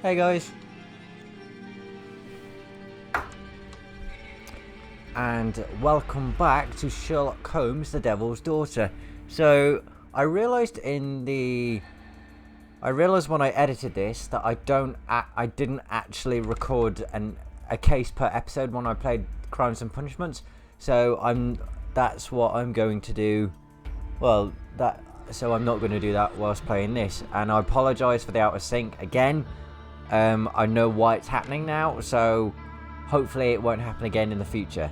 Hey guys, and welcome back to Sherlock Holmes, the Devil's Daughter. So I realised when I edited this that I didn't actually record a case per episode when I played Crimes and Punishments. So that's what I'm going to do. So I'm not going to do that whilst playing this, and I apologise for the out of sync again. I know why it's happening now, so hopefully it won't happen again in the future.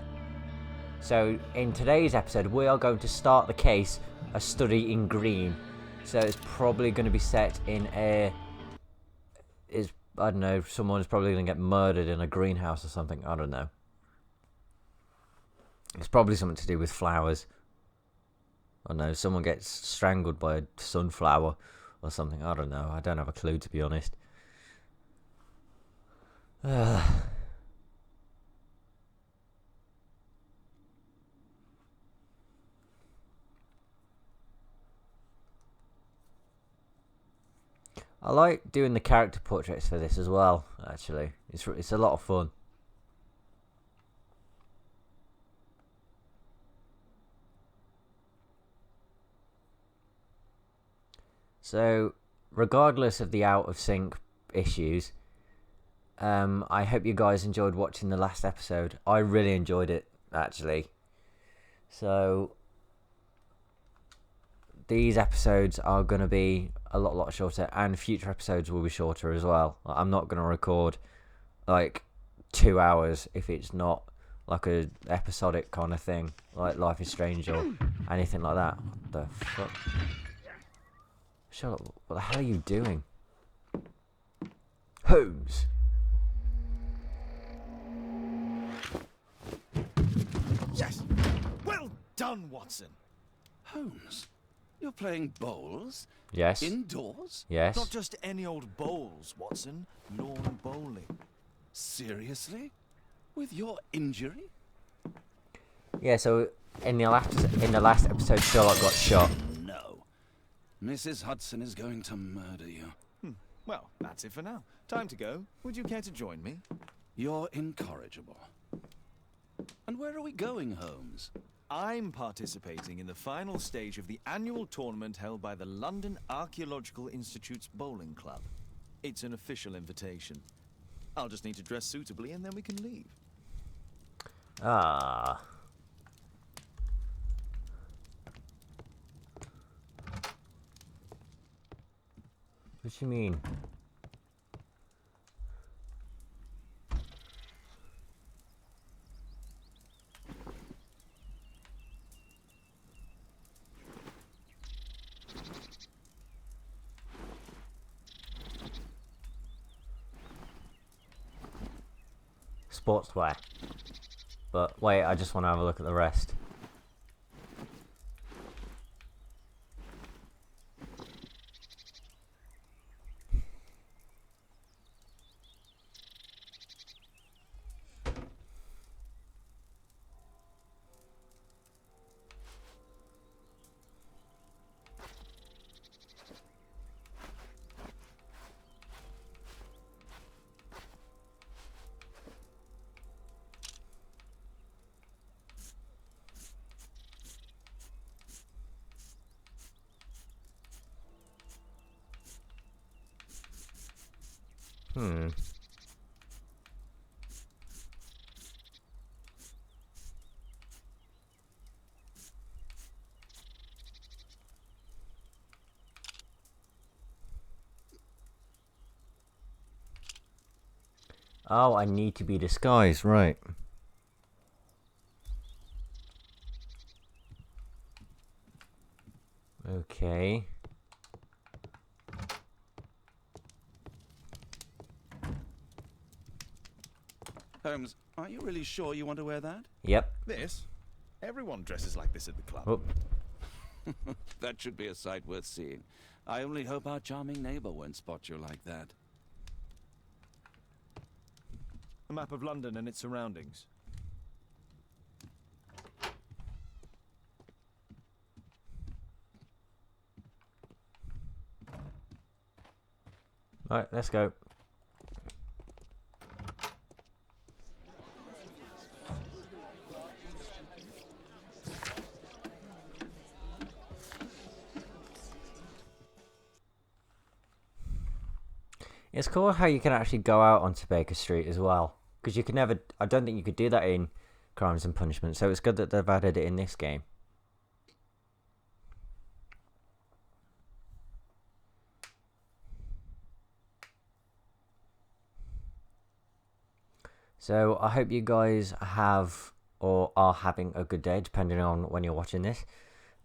So in today's episode, we are going to start the case, A Study in Green. So it's probably going to be set in I don't know, someone's probably going to get murdered in a greenhouse or something. I don't know. It's probably something to do with flowers. I don't know, someone gets strangled by a sunflower or something. I don't know. I don't have a clue, to be honest. I like doing the character portraits for this as well, actually. It's a lot of fun. So, regardless of the out of sync issues, I hope you guys enjoyed watching the last episode. I really enjoyed it, actually. So these episodes are going to be a lot shorter, and future episodes will be shorter as well. I'm not going to record like 2 hours if it's not like a episodic kind of thing, like Life is Strange or anything like that. What the fuck? Sherlock, what the hell are you doing? Holmes! Yes! Well done, Watson! Holmes, you're playing bowls? Yes. Indoors? Yes. Not just any old bowls, Watson. Lawn bowling. Seriously? With your injury? Yeah, so in the last episode, Sherlock got shot. No. Mrs. Hudson is going to murder you. Well, that's it for now. Time to go. Would you care to join me? You're incorrigible. And where are we going, Holmes? I'm participating in the final stage of the annual tournament held by the London Archaeological Institute's bowling club. It's an official invitation. I'll just need to dress suitably and then we can leave. Ah. What do you mean? Sportswear. But wait, I just want to have a look at the rest. Oh, I need to be disguised, right. Okay. Holmes, are you really sure you want to wear that? Yep. This? Everyone dresses like this at the club. Oh. That should be a sight worth seeing. I only hope our charming neighbour won't spot you like that. A map of London and its surroundings. Alright, let's go. It's cool how you can actually go out onto Baker Street as well. Because you can never... I don't think you could do that in Crimes and Punishment. So it's good that they've added it in this game. So I hope you guys have or are having a good day, depending on when you're watching this.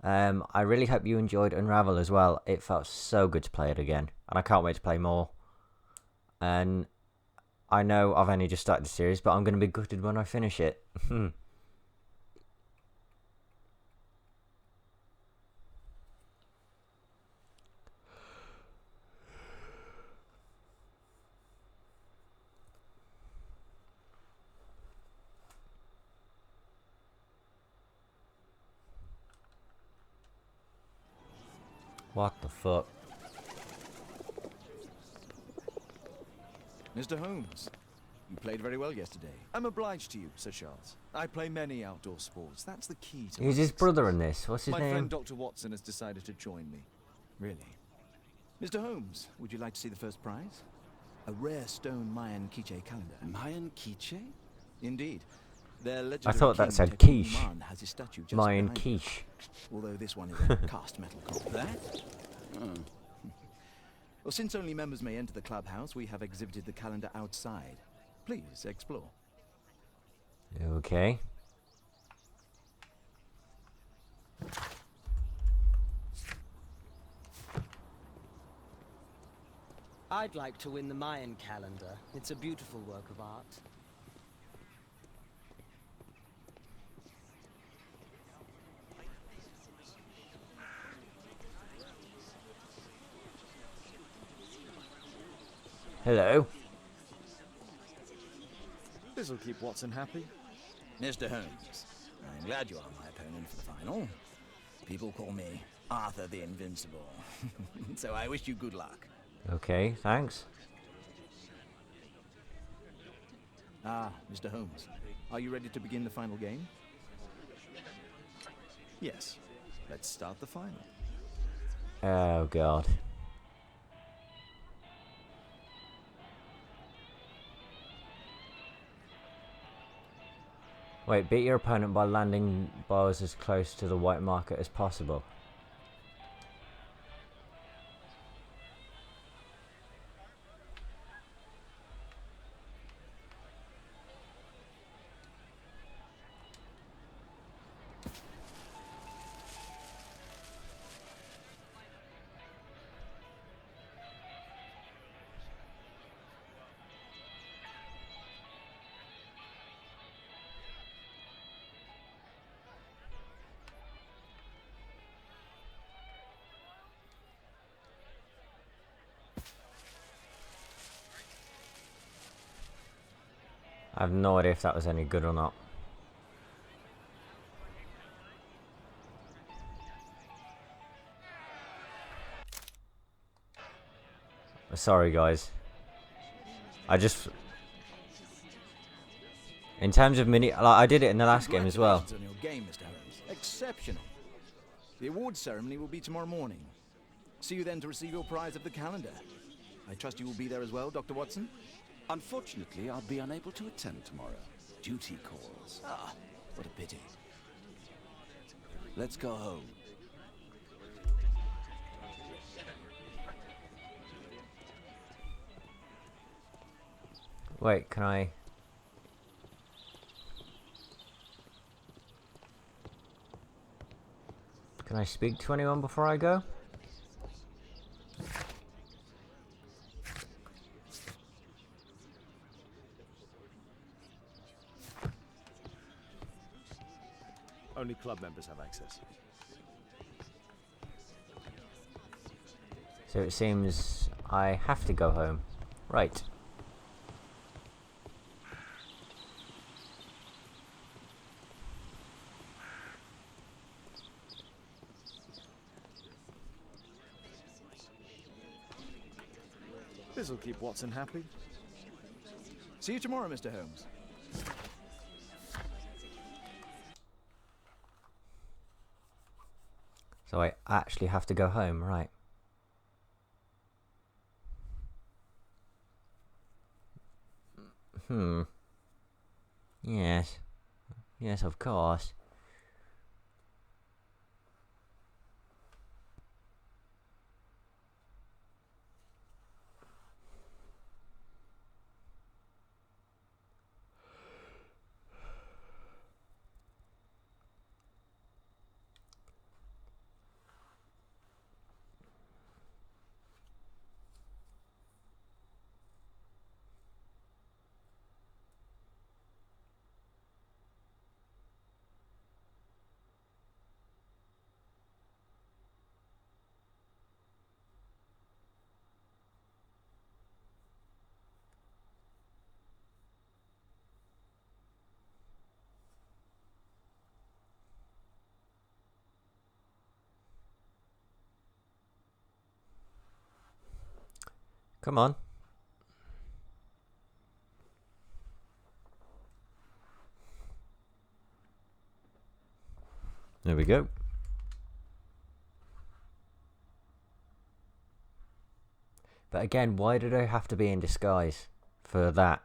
I really hope you enjoyed Unravel as well. It felt so good to play it again, and I can't wait to play more. And I know I've only just started the series, but I'm going to be gutted when I finish it. What the fuck? Mr. Holmes, you played very well yesterday. I'm obliged to you, Sir Charles. I play many outdoor sports. That's the key to Who's my his success. brother in this? What's his My name? friend Dr. Watson has decided to join me. Really? Mr. Holmes, would you like to see the first prize? A rare stone Mayan quiche calendar. Mayan quiche? Indeed. Their I legendary thought that king, said Tekun quiche. Uman, has his statue just Mayan behind it. quiche. Although this one is a cast metal copy. That? Oh. Well, since only members may enter the clubhouse, we have exhibited the calendar outside. Please explore. Okay. I'd like to win the Mayan calendar. It's a beautiful work of art. Hello. This'll keep Watson happy. Mr. Holmes, I'm glad you are my opponent for the final. People call me Arthur the Invincible. So I wish you good luck. Okay, thanks. Ah, Mr. Holmes, are you ready to begin the final game? Yes. Let's start the final. Oh god. Wait, beat your opponent by landing balls as close to the white marker as possible. I have no idea if that was any good or not. Sorry guys. In terms of I did it in the last game as well. Congratulations on your game, Mr. Holmes. Exceptional. The awards ceremony will be tomorrow morning. See you then to receive your prize of the calendar. I trust you will be there as well, Dr. Watson? Unfortunately, I'll be unable to attend tomorrow. Duty calls. Ah, what a pity. Let's go home. Wait, can I... Can I speak to anyone before I go? Only club members have access. So it seems I have to go home. Right. This'll keep Watson happy. See you tomorrow, Mr. Holmes. So I actually have to go home, right. Yes. Yes, of course. Come on. There we go. But again, why did I have to be in disguise for that?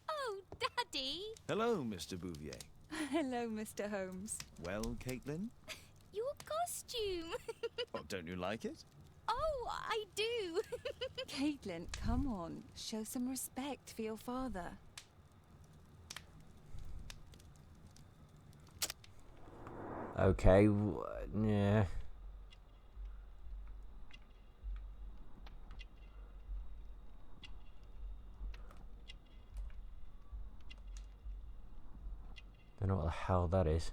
Oh, Daddy! Hello, Mr. Bouvier. Hello, Mr. Holmes. Well, Caitlin? Your costume! Oh, don't you like it? Oh, I do! Caitlin, come on. Show some respect for your father. Okay, yeah. Don't know what the hell that is.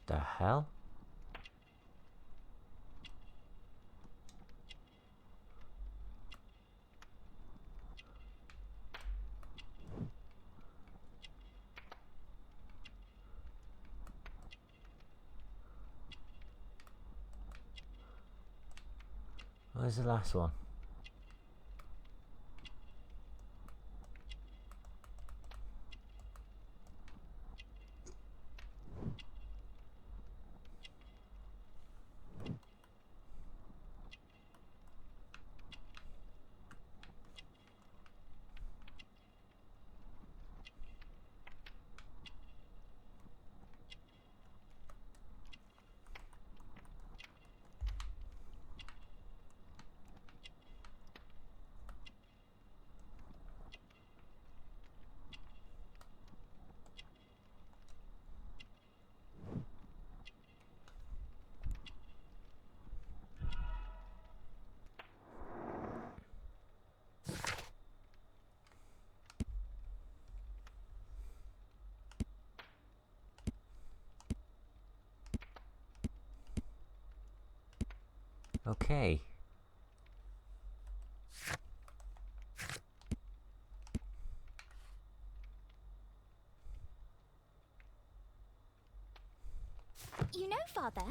The hell? Where's the last one? Okay. You know, Father,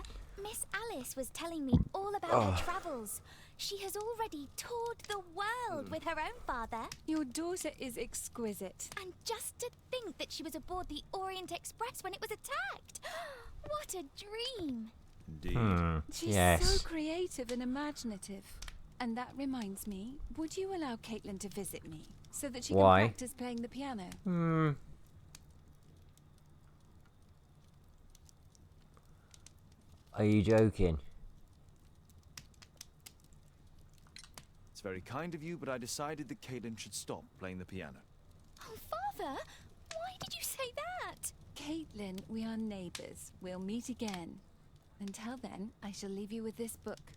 Miss Alice was telling me all about her travels. She has already toured the world with her own father. Your daughter is exquisite. And just to think that she was aboard the Orient Express when it was attacked. What a dream. Indeed. She's Yes. so creative and imaginative. And that reminds me, would you allow Caitlin to visit me so that she Why? can practice playing the piano? Are you joking? It's very kind of you, but I decided that Caitlin should stop playing the piano. Oh, Father, why did you say that? Caitlin, we are neighbours. We'll meet again. Until then, I shall leave you with this book.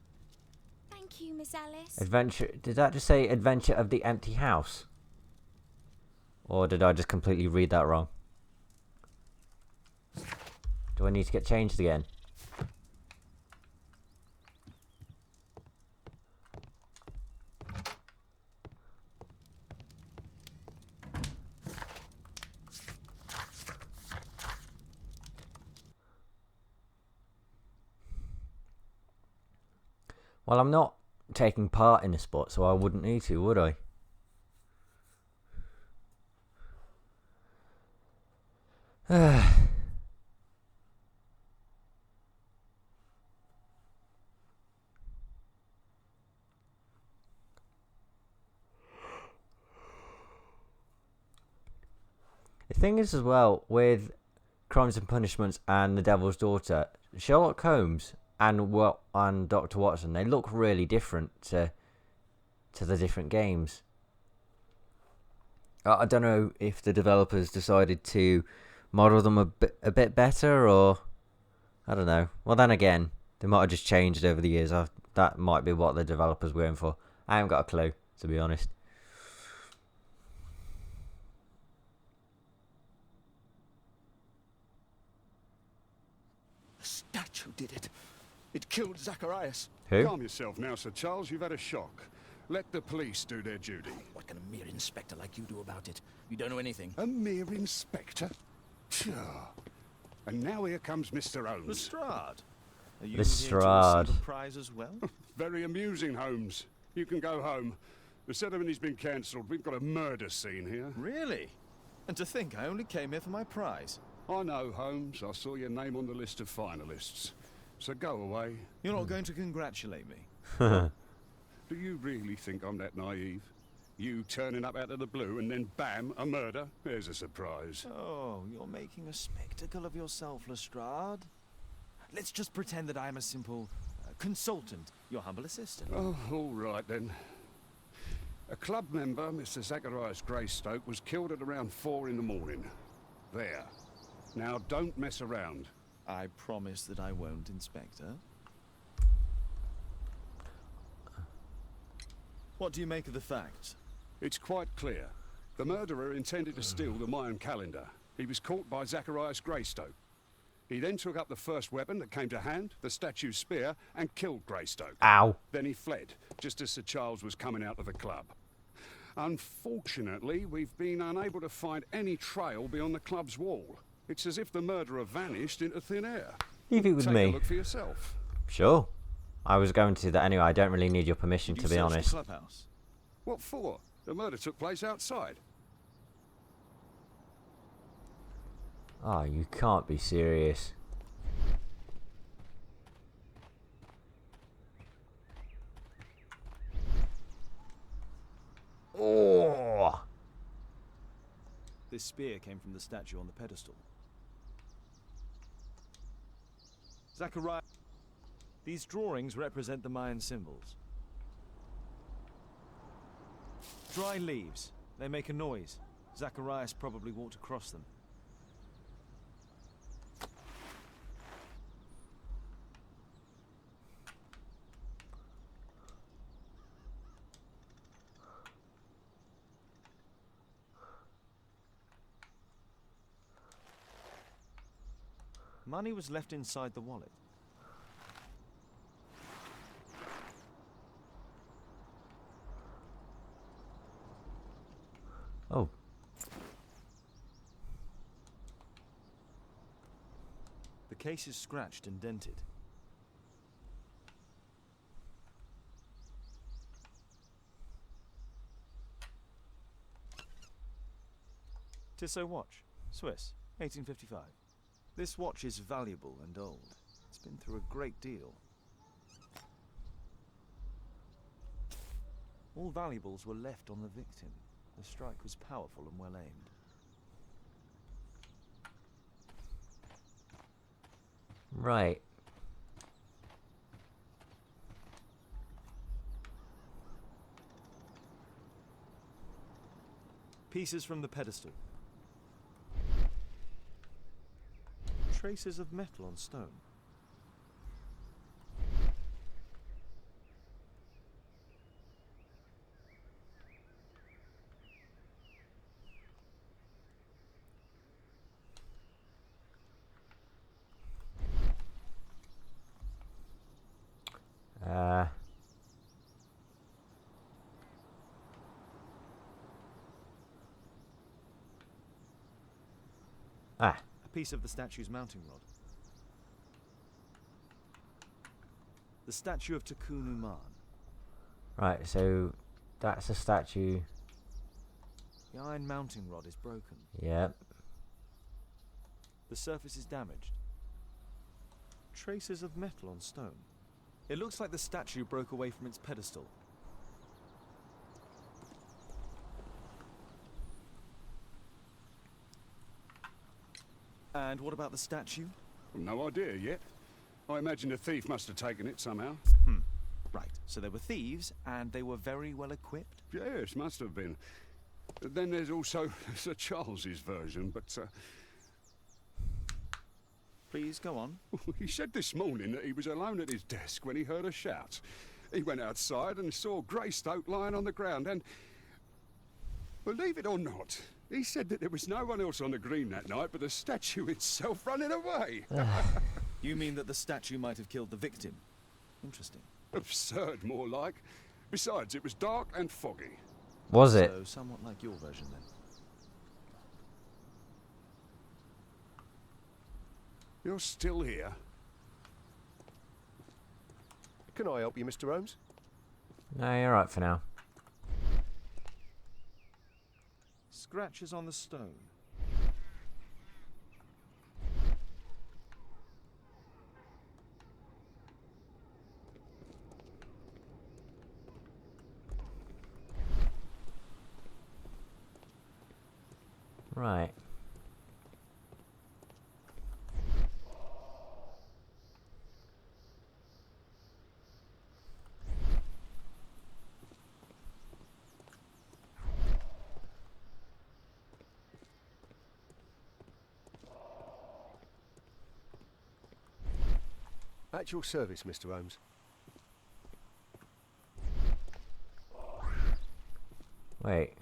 Thank you, Miss Alice. Adventure. Did that just say Adventure of the Empty House? Or did I just completely read that wrong? Do I need to get changed again? Well, I'm not taking part in the sport, so I wouldn't need to, would I? The thing is, as well, with Crimes and Punishments and The Devil's Daughter, Sherlock Holmes and Dr. Watson, they look really different to the different games. I don't know if the developers decided to model them a bit better, or I don't know. Well, then again, they might have just changed over the years. That might be what the developers were in for. I haven't got a clue, to be honest. The statue did it. It killed Zacharias. Who? Calm yourself now, Sir Charles. You've had a shock. Let the police do their duty. What can a mere inspector like you do about it? You don't know anything. A mere inspector? Pshaw. And now here comes Mr. Holmes. Lestrade. Are you Lestrade. here to receive a prize as well? Very amusing, Holmes. You can go home. The ceremony's been cancelled. We've got a murder scene here. Really? And to think I only came here for my prize. I know, Holmes. I saw your name on the list of finalists. So go away. You're not going to congratulate me. Do you really think I'm that naive? You turning up out of the blue and then bam, a murder? There's a surprise. Oh, you're making a spectacle of yourself, Lestrade. Let's just pretend that I'm a simple consultant, your humble assistant. Oh, all right then. A club member, Mr. Zacharias Greystoke, was killed at around 4 in the morning. There. Now don't mess around. I promise that I won't, Inspector. What do you make of the facts? It's quite clear. The murderer intended to steal the Mayan calendar. He was caught by Zacharias Greystoke. He then took up the first weapon that came to hand, the statue's spear, and killed Greystoke. Ow. Then he fled, just as Sir Charles was coming out of the club. Unfortunately, we've been unable to find any trail beyond the club's wall. It's as if the murderer vanished into thin air. Leave it with Take me. a look for yourself. Sure. I was going to do that anyway. I don't really need your permission, Did to you be search honest. the clubhouse? What for? The murder took place outside. Oh, you can't be serious. Oh. This spear came from the statue on the pedestal. Zachariah, these drawings represent the Mayan symbols. Dry leaves. They make a noise. Zacharias probably walked across them. Money was left inside the wallet. Oh. The case is scratched and dented. Tissot watch, Swiss, 1855. This watch is valuable and old. It's been through a great deal. All valuables were left on the victim. The strike was powerful and well aimed. Right. Pieces from the pedestal. Traces of metal on stone. A piece of the statue's mounting rod. The statue of Un-Sporty. Right, so that's a statue. The iron mounting rod is broken. Yep. The surface is damaged. Traces of metal on stone. It looks like the statue broke away from its pedestal. And what about the statue? No idea yet. I imagine a thief must have taken it somehow. Right, so there were thieves, and they were very well equipped. Yes, must have been. Then there's also Sir Charles's version, but Please go on. he said this morning that he was alone at his desk when he heard a shout. He went outside and saw Greystoke lying on the ground, and believe it or not, he said that there was no one else on the green that night but the statue itself running away. You mean that the statue might have killed the victim? Interesting. Absurd, more like. Besides, it was dark and foggy. Was it? So, somewhat like your version, then. You're still here? Can I help you, Mr. Holmes? No, you're right for now. Scratches on the stone. Right. At your service, Mr. Holmes. Wait.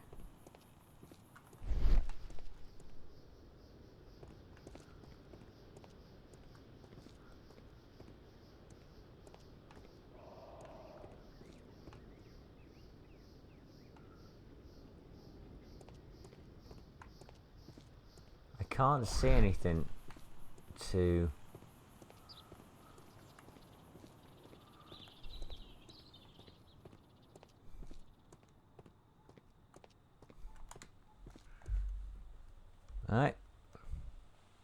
I can't see anything to... Alright.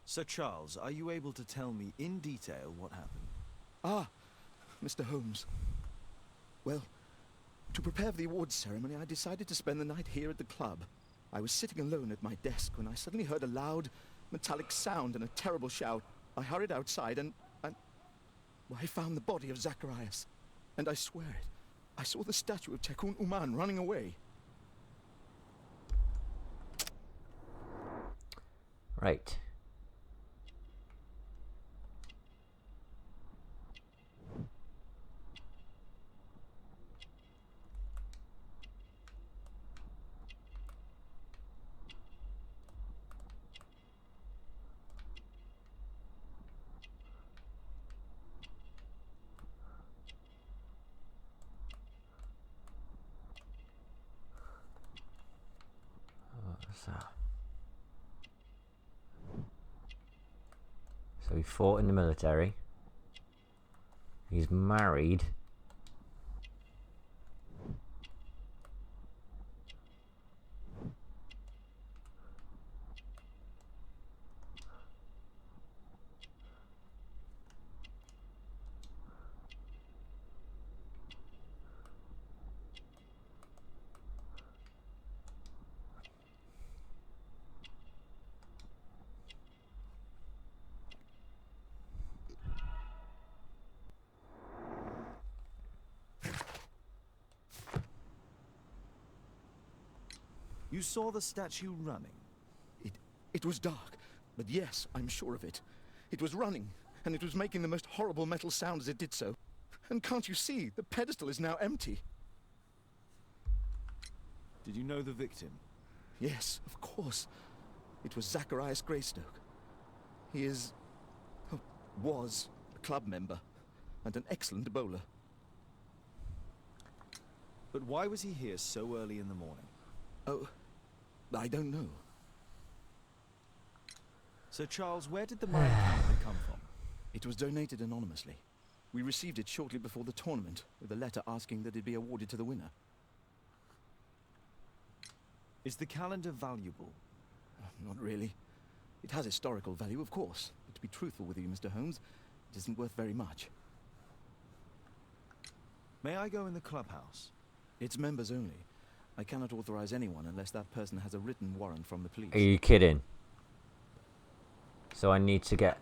Sir Charles, are you able to tell me in detail what happened? Ah, Mr. Holmes. Well, to prepare for the awards ceremony, I decided to spend the night here at the club. I was sitting alone at my desk when I suddenly heard a loud, metallic sound and a terrible shout. I hurried outside and well, I found the body of Zacharias. And I swear it, I saw the statue of Un-Sporty running away. Right. What's that? So he fought in the military. He's married. You saw the statue running? It was dark, but yes, I'm sure of it. It was running, and it was making the most horrible metal sound as it did so. And can't you see, the pedestal is now empty? Did you know the victim? Yes, of course. It was Zacharias Greystoke. He is... was a club member, and an excellent bowler. But why was he here so early in the morning? Oh, I don't know. Sir Charles, where did the mine calendar come from? It was donated anonymously. We received it shortly before the tournament, with a letter asking that it be awarded to the winner. Is the calendar valuable? Not really. It has historical value, of course. But to be truthful with you, Mr. Holmes, it isn't worth very much. May I go in the clubhouse? It's members only. I cannot authorize anyone unless that person has a written warrant from the police. Are you kidding? So I need to get...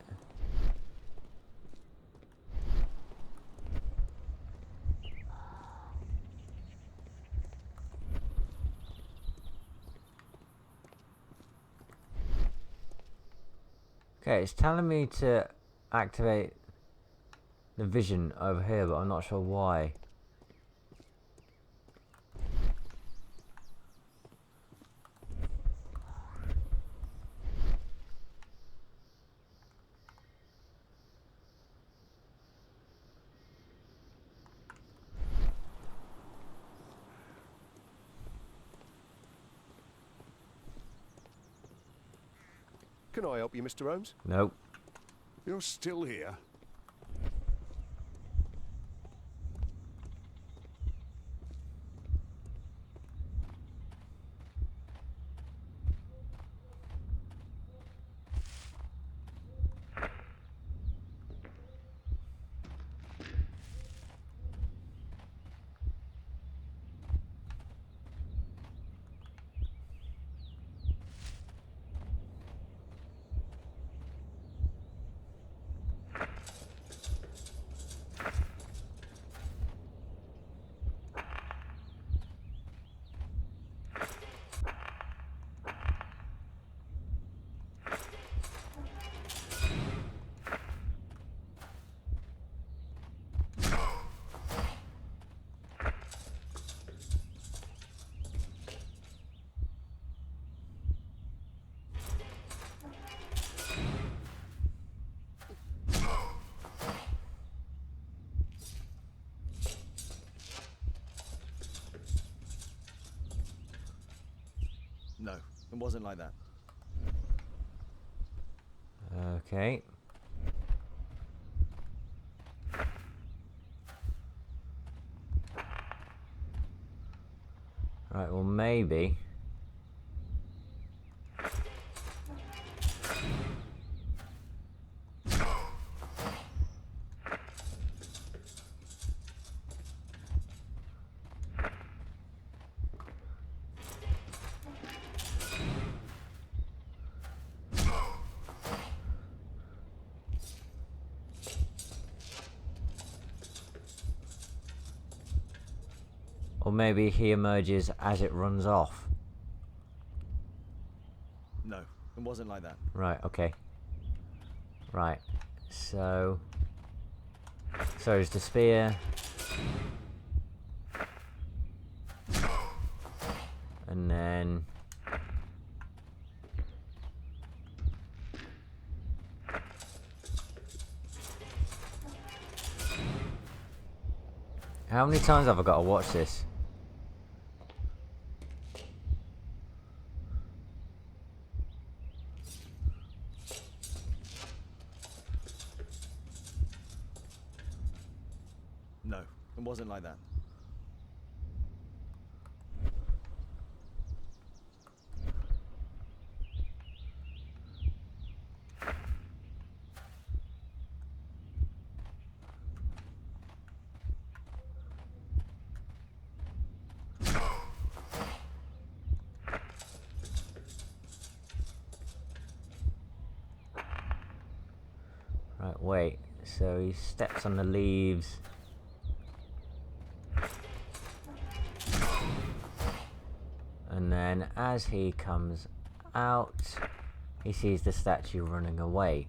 Okay, it's telling me to activate the vision over here, but I'm not sure why. Can I help you, Mr. Holmes? Nope. You're still here? No, it wasn't like that. Okay. Right, well maybe. Or maybe he emerges as it runs off. No, it wasn't like that. Right, okay. Right, so is the spear. And then how many times have I got to watch this? No, it wasn't like that. Right, wait. So he steps on the leaves. And then as he comes out, he sees the statue running away.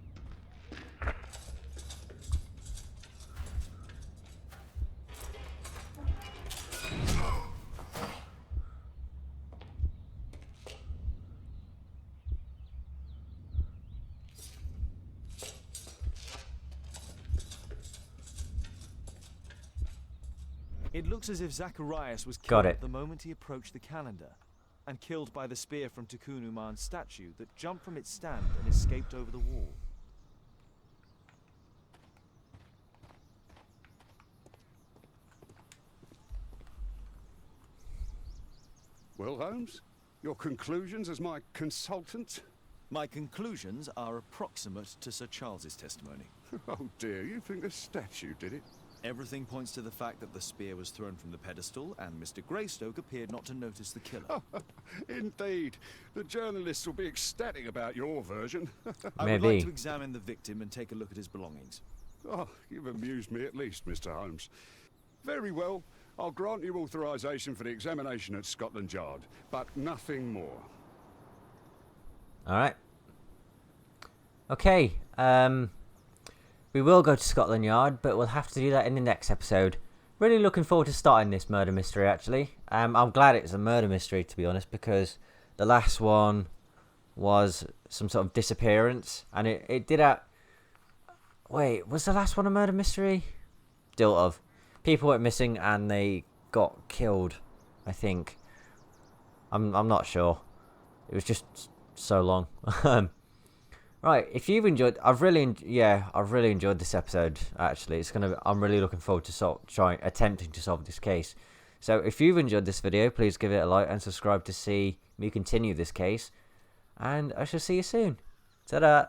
It looks as if Zacharias was Got killed it. at the moment he approached the calendar, and killed by the spear from Tukunuman's statue that jumped from its stand and escaped over the wall. Well, Holmes, your conclusions as my consultant? My conclusions are approximate to Sir Charles's testimony. Oh dear, you think a statue did it? Everything points to the fact that the spear was thrown from the pedestal, and Mr. Greystoke appeared not to notice the killer. Indeed. The journalists will be ecstatic about your version. I would like to examine the victim and take a look at his belongings. Oh, you've amused me at least, Mr. Holmes. Very well. I'll grant you authorization for the examination at Scotland Yard, but nothing more. Alright. Okay, we will go to Scotland Yard, but we'll have to do that in the next episode. Really looking forward to starting this murder mystery, actually. I'm glad it's a murder mystery, to be honest, because the last one was some sort of disappearance, and it did out... Wait, was the last one a murder mystery? Still of. People went missing and they got killed, I think. I'm not sure. It was just so long. Right, if you've enjoyed, I've really enjoyed this episode. Actually, I'm really looking forward to attempting to solve this case. So if you've enjoyed this video, please give it a like and subscribe to see me continue this case. And I shall see you soon. Ta-da!